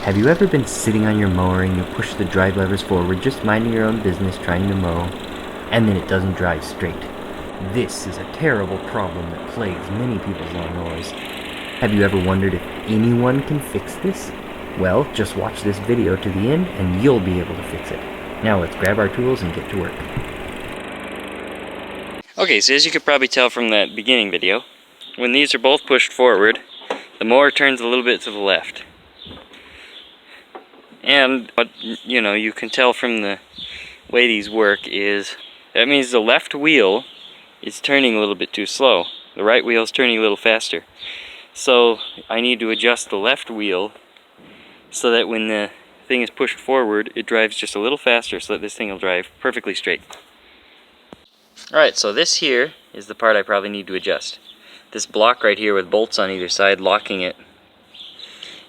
Have you ever been sitting on your mower and you push the drive levers forward, just minding your own business, trying to mow, and then it doesn't drive straight? This is a terrible problem that plagues many people's lawnmowers. Have you ever wondered if anyone can fix this? Well, just watch this video to the end and you'll be able to fix it. Now let's grab our tools and get to work. Okay, so as you could probably tell from that beginning video, when these are both pushed forward, the mower turns a little bit to the left. And what you can tell from the way these work is that means the left wheel is turning a little bit too slow. The right wheel is turning a little faster. So I need to adjust the left wheel so that when the thing is pushed forward, it drives just a little faster so that this thing will drive perfectly straight. Alright, so this here is the part I probably need to adjust. This block right here with bolts on either side locking it.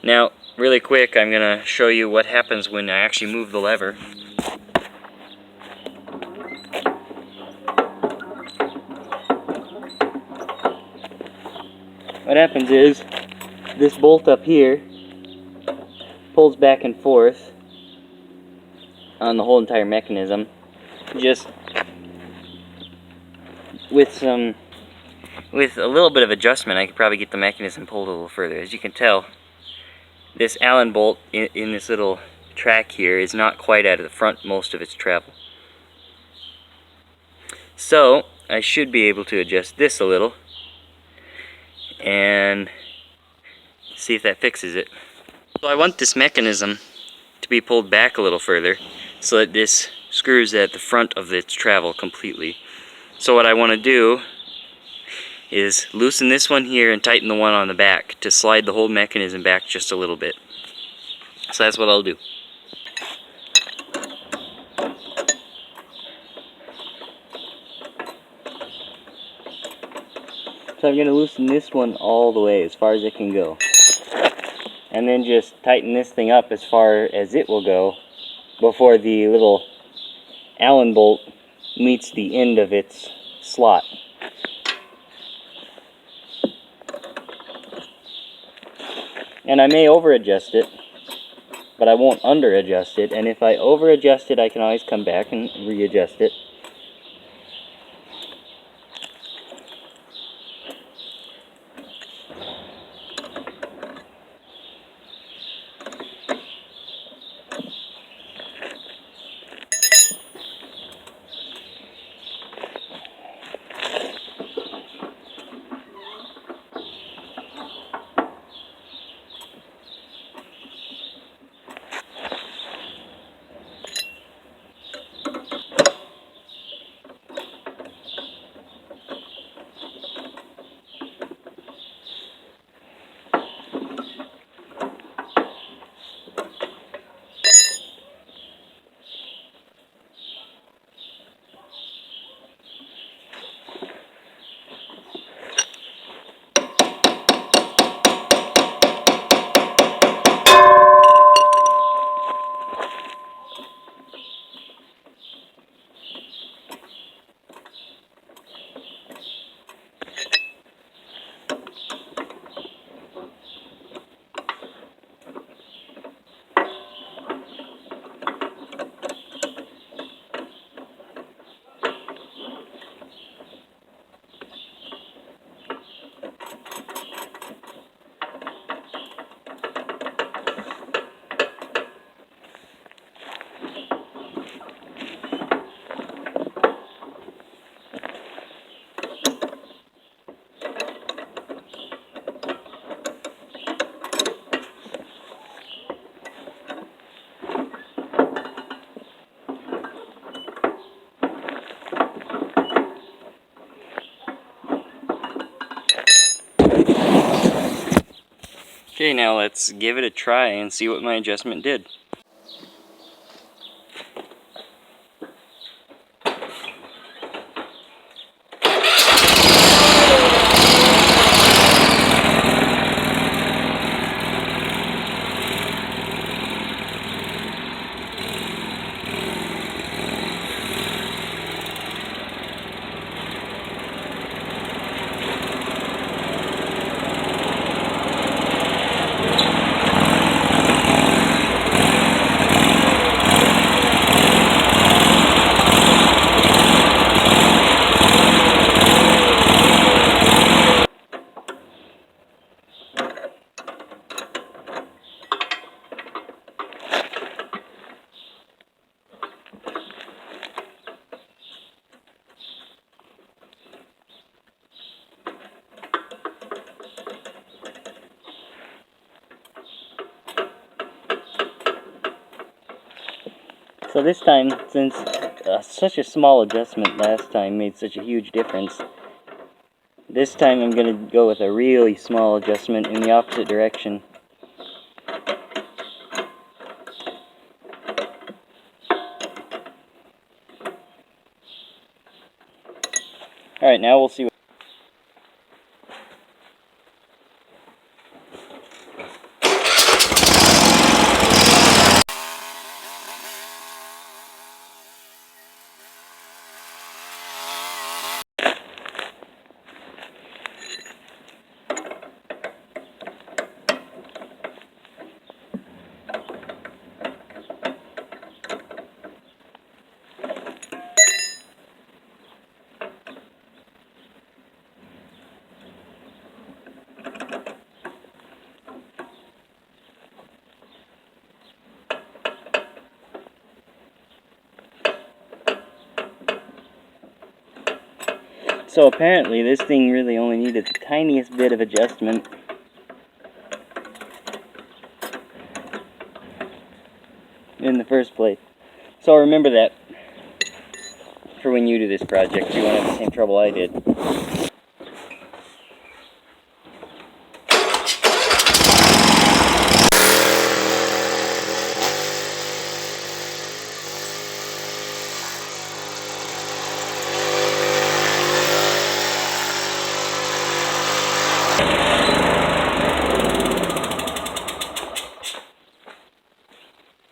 Now, really quick, I'm going to show you what happens when I actually move the lever. What happens is, this bolt up here pulls back and forth on the whole entire mechanism. Just with a little bit of adjustment, I could probably get the mechanism pulled a little further. As you can tell, this Allen bolt in this little track here is not quite out of the front most of its travel. So I should be able to adjust this a little and see if that fixes it. So I want this mechanism to be pulled back a little further so that this screws at the front of its travel completely. So what I want to do is loosen this one here and tighten the one on the back to slide the whole mechanism back just a little bit. So that's what I'll do. So I'm going to loosen this one all the way as far as it can go. And then just tighten this thing up as far as it will go before the little Allen bolt meets the end of its slot. And I may over adjust it, but I won't under adjust it, and if I over adjust it, I can always come back and readjust it. Okay, now let's give it a try and see what my adjustment did. So this time, since such a small adjustment last time made such a huge difference, this time I'm going to go with a really small adjustment in the opposite direction. Alright, now we'll see what... So apparently this thing really only needed the tiniest bit of adjustment. In the first place. So remember that for when you do this project, you won't have the same trouble I did.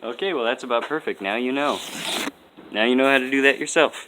Okay, well that's about perfect. Now you know. Now you know how to do that yourself.